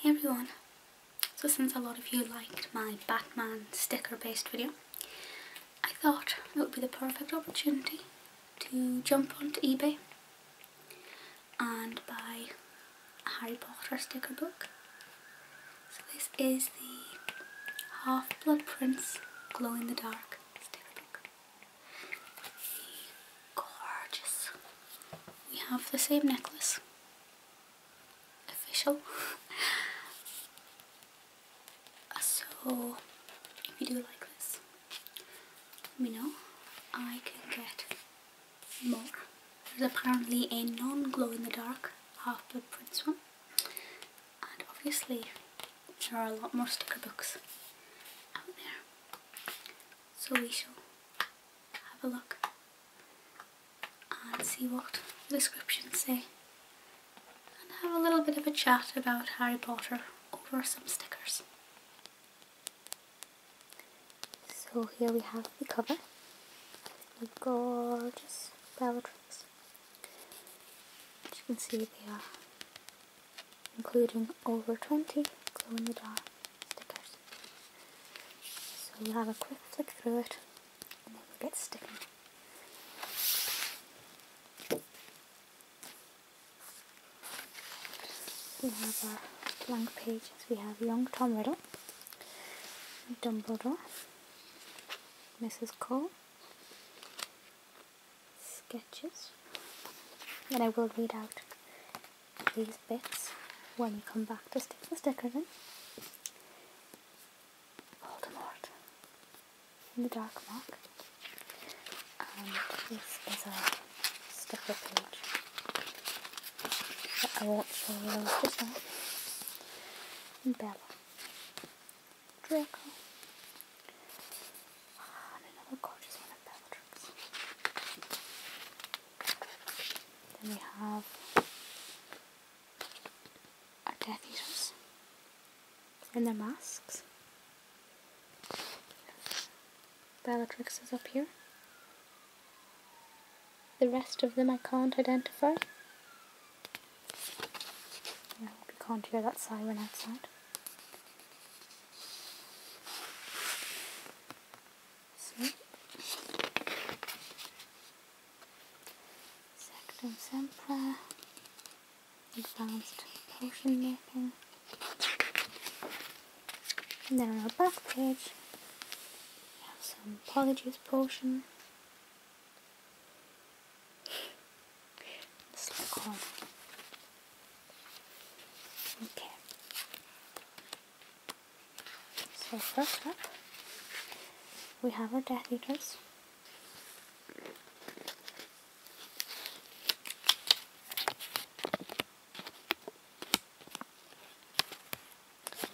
Hey everyone, so since a lot of you liked my Batman sticker based video, I thought it would be the perfect opportunity to jump onto eBay and buy a Harry Potter sticker book. So this is the Half-Blood Prince Glow in the Dark sticker book. Gorgeous. We have the same necklace, official. So if you do like this, let me know. I can get more. There's apparently a non-glow in the dark Half-Blood Prince one, and obviously there are a lot more sticker books out there. So we shall have a look and see what the descriptions say, and have a little bit of a chat about Harry Potter over some stickers. So here we have the cover, the gorgeous Bellatrix. As you can see, they are including over 20 glow in the dark stickers. So we'll have a quick flick through it and then we'll get sticking. We have our blank pages. We have young Tom Riddle, Dumbledore, Mrs. Cole, sketches, and I will read out these bits when we come back to stick the stickers in. Voldemort in the Dark Mark, and this is a sticker page that I won't show you just now. And Bella, Draco, and another gorgeous one of Bellatrix. Then we have our Death Eaters in their masks. Bellatrix is up here. The rest of them I can't identify. I hope you can't hear that siren outside. Sectum Sempra, advanced potion making, and then on our back page we have some Polyjuice potion, Slughorn. Okay, so first up we have our Death Eaters.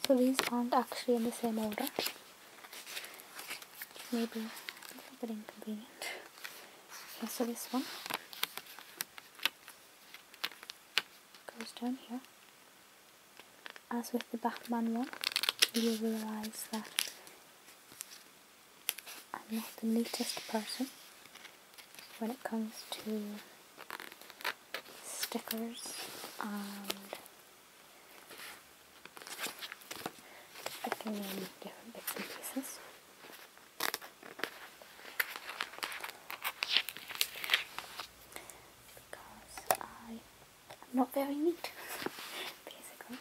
So these aren't actually in the same order, which may be a little bit inconvenient. Okay, so this one goes down here. As with the Batman one, you realise that I'm not the neatest person when it comes to stickers and sticking in different bits and pieces. Because I am not very neat, basically.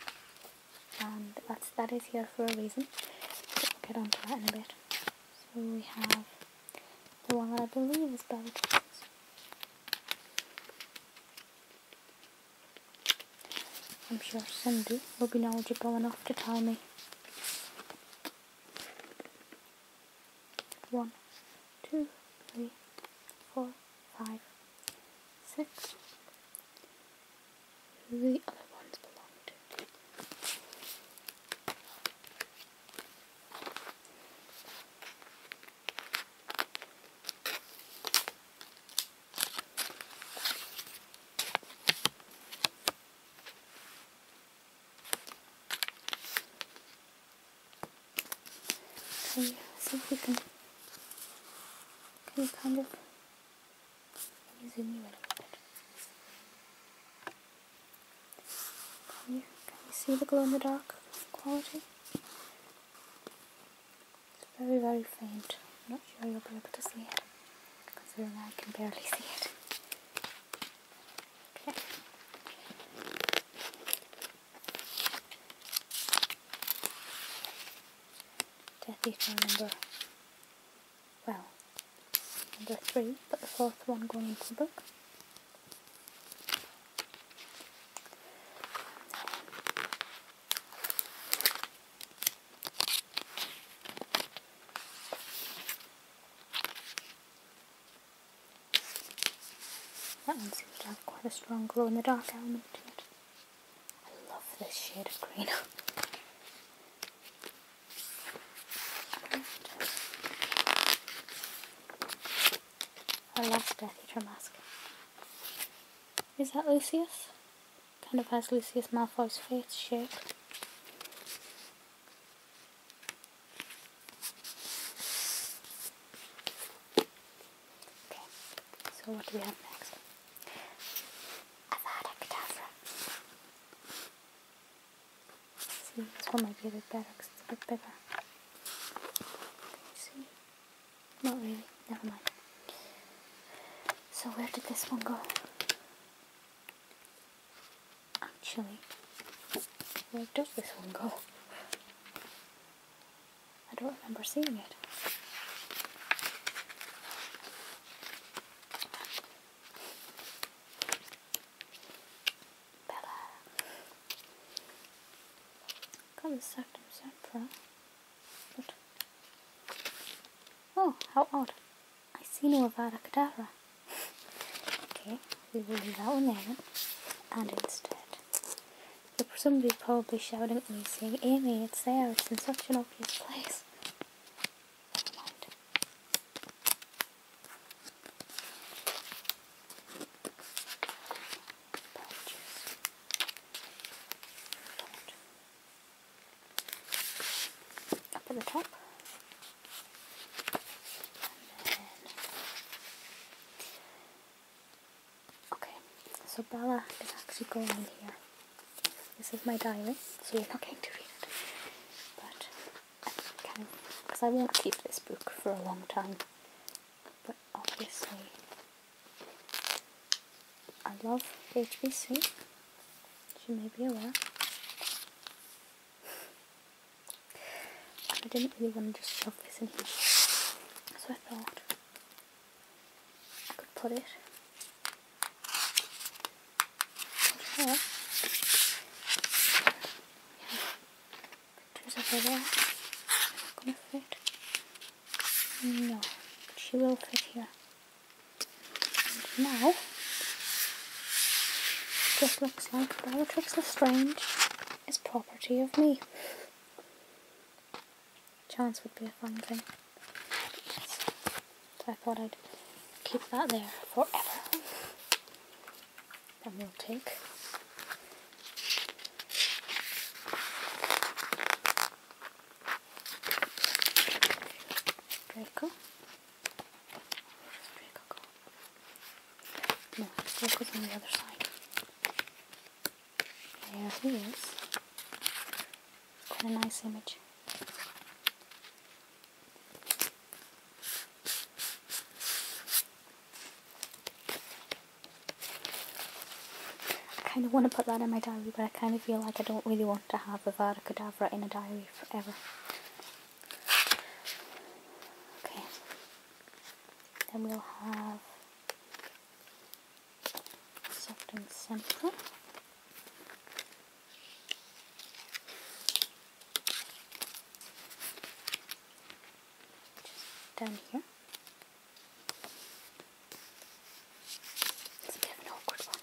And that is here for a reason. But we'll get onto that in a bit. So we have the one that I believe is Bellatrix. I'm sure Cindy will be knowledgeable enough to tell me. 1, 2, 3, 4, 5, 6. Who the other ones belong to? Okay, see if we can kind of, let me zoom you in a little bit. Can you see the glow in the dark quality. It's very, very faint. I'm not sure you'll be able to see it, considering I can barely see it. Okay. Death Eater number 3, but the 4th one going into the book. That one seems to have quite a strong glow in the dark element to it. I love this shade of green. Our last Death Eater mask. Is that Lucius? Kind of has Lucius Malfoy's face shape. Okay, so what do we have next? Avada Kedavra. See, this one might be a bit better because it's a bit bigger. Can you see? Not really, never mind. So where did this one go? Actually, where does this one go? I don't remember seeing it. Bella. Got the Sectum Sempra. But oh, how odd. I see no Avada Kedavra. Okay, we will leave that one there then. And instead, somebody's probably shouting at me saying, Amy, it's there, it's in such an obvious place. Never mind. Up at the top. And then, okay, so Bella is actually going in here. This is my diary, so you're not going to read it, but because I won't keep this book for a long time, but obviously I love HBC, as you may be aware, and I didn't really want to just shove this in here, so I thought I could put it here. Over there. Not gonna fit. No, but she will fit here. And now, this looks like Bellatrix Lestrange is property of me. Chance would be a fun thing. Yes. So I thought I'd keep that there forever. Then we'll take Draco. Where does Draco go? No, Draco's on the other side. There he is. Quite a nice image. I kind of want to put that in my diary, but I kind of feel like I don't really want to have Avada Kedavra in a diary forever. Then we'll have Sectum Sempra. Just down here. It's a bit of an awkward one.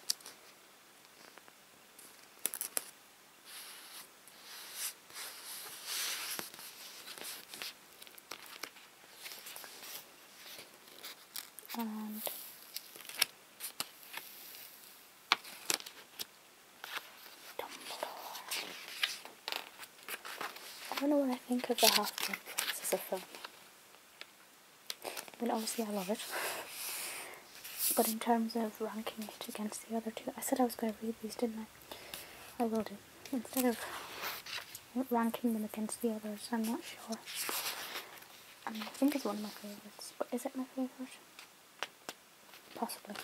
And Dumbledore. I don't know what I think of the Half-Blood Prince as a film. I mean, obviously I love it. But in terms of ranking it against the other two, I said I was going to read these, didn't I? I will do. Instead of ranking them against the others, I'm not sure. I think it's one of my favourites, but is it my favourite? Possibly.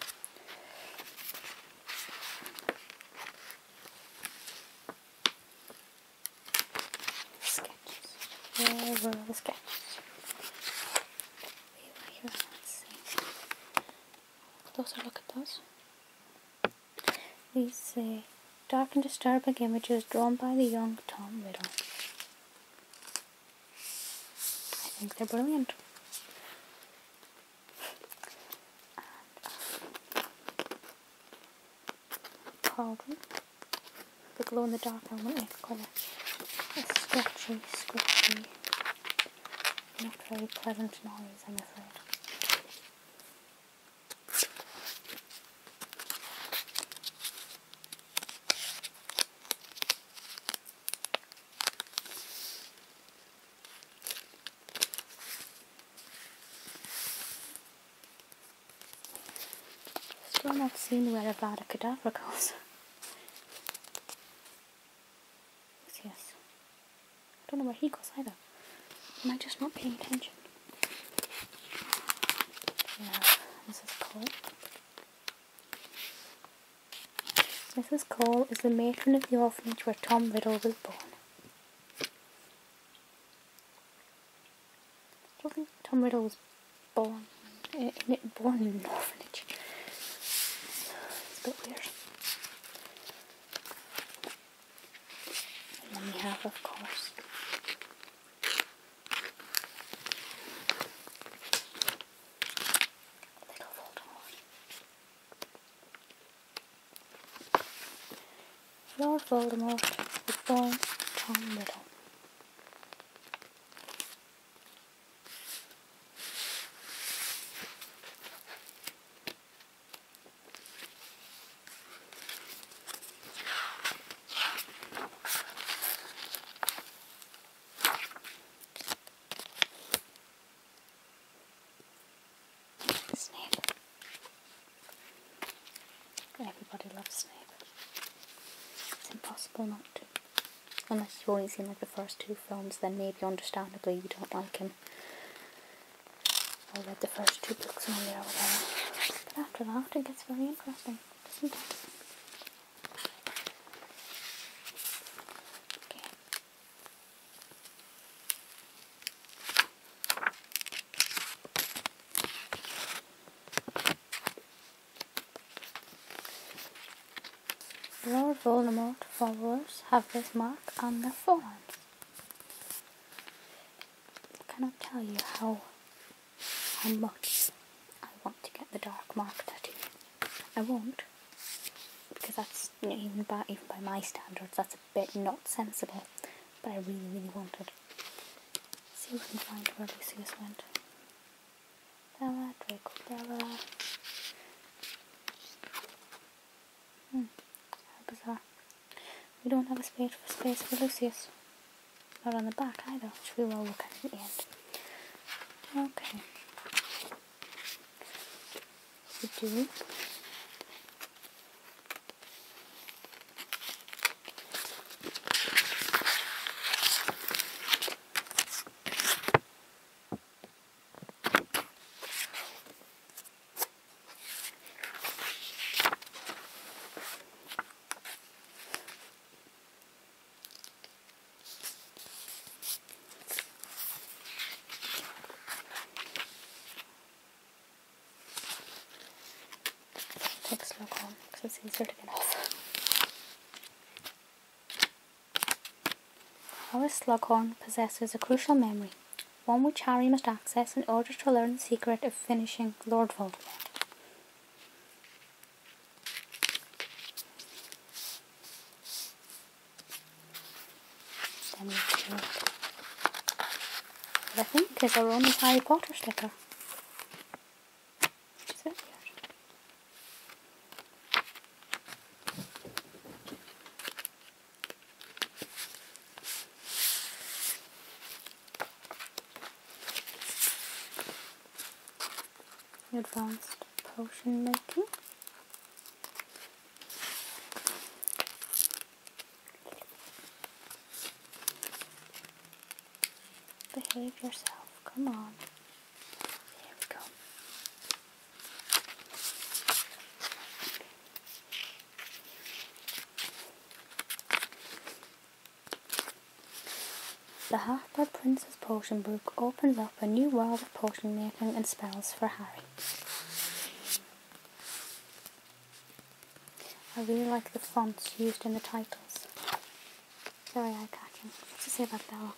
Sketches. Where were the sketches? Here, let's see. Closer look at those. These say, dark and disturbing images drawn by the young Tom Riddle. I think they're brilliant. Cauldron. The glow-in-the-dark element makes quite a sketchy, scripty, not very pleasant noise, I'm afraid. Still not seen where Avada Kedavra goes. Yes. I don't know where he goes either. Am I just not paying attention? Yeah, Mrs. Cole. Mrs. Cole is the matron of the orphanage where Tom Riddle was born. I don't think Tom Riddle was born in an orphanage. It's a bit weird. And then we have, of course, little Voldemort. Lord Voldemort was born Tom Riddle. Snape. Everybody loves Snape. It's impossible not to. Unless you've only seen like the first two films, then maybe understandably you don't like him. Or read the first two books only or whatever. But after that it gets very interesting, doesn't it? Okay. Lord Voldemort followers have this mark on their forearms. I cannot tell you how much I want to get the dark mark tattoo. I won't, because that's, you know, even by my standards, that's a bit not sensible. But I really, really wanted. Let's see if we can find where Lucius went. Bella, Draco Bella. How bizarre. We don't have a space for Lucius. Not on the back either, which we will look at the end. Okay. We do. Take Slughorn because it's easier to get off. Horace Slughorn possesses a crucial memory, one which Harry must access in order to learn the secret of finishing Lord Voldemort. Then we do what I think is our only Harry Potter sticker. Is it weird? Advanced potion making. behave yourself. Come on. There we go. The Half-Blood Prince's potion book opens up a new world of potion making and spells for Harry. I really like the fonts used in the titles. Very eye-catching. What's it say about Bella?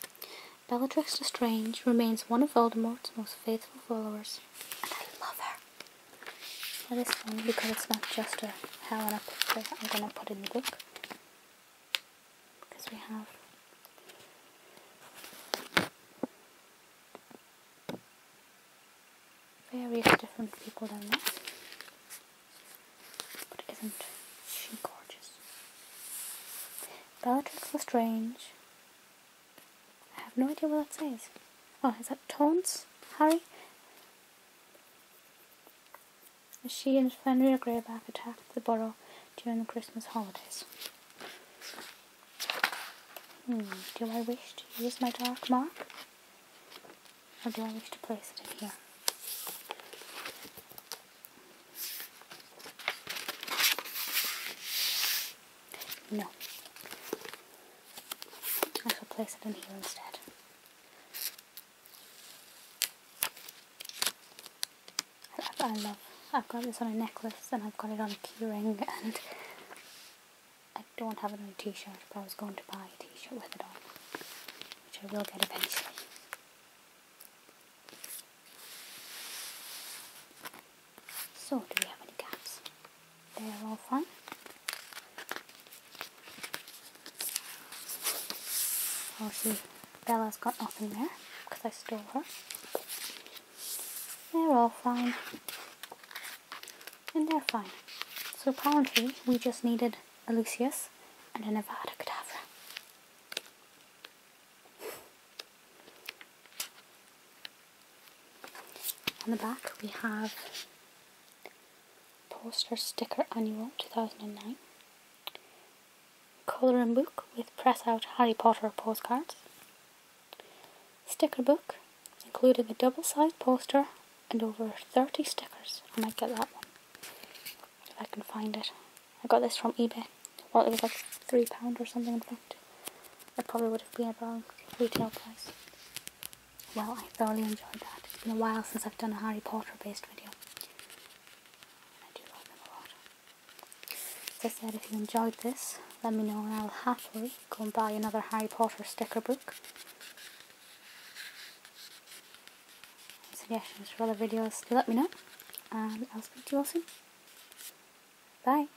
Bellatrix Lestrange remains one of Voldemort's most faithful followers, and I love her. That is fun because it's not just a Helena picture I'm going to put in the book, because we have various different people down there. But isn't she gorgeous? Bellatrix Lestrange. I have no idea what that says. Oh, is that Taunts, Harry? As she and Fenrir Greyback attacked the Burrow during the Christmas holidays. Do I wish to use my dark mark? Or do I wish to place it in here? No. I shall place it in here instead. I've got this on a necklace and I've got it on a keyring, and I don't have it on a t-shirt, but I was going to buy a t-shirt with it on, which I will get eventually. So, do we have any gaps? They are all fine. Oh, see, Bella's got nothing there, because I stole her. They're all fine. And they're fine. So apparently, we just needed a Lucius and an Avada Kedavra. On the back, we have poster sticker annual 2009. Colouring book with press out Harry Potter postcards. Sticker book, including a double-sized poster and over 30 stickers. I might get that one, if I can find it. I got this from eBay. Well, it was like £3 or something in fact. It probably would have been about retail price. Well, I thoroughly enjoyed that. It's been a while since I've done a Harry Potter based video. I do love them a lot. As I said, if you enjoyed this, let me know and I'll happily go and buy another Harry Potter sticker book. Suggestions for other videos, do let me know. And I'll speak to you all soon. Bye.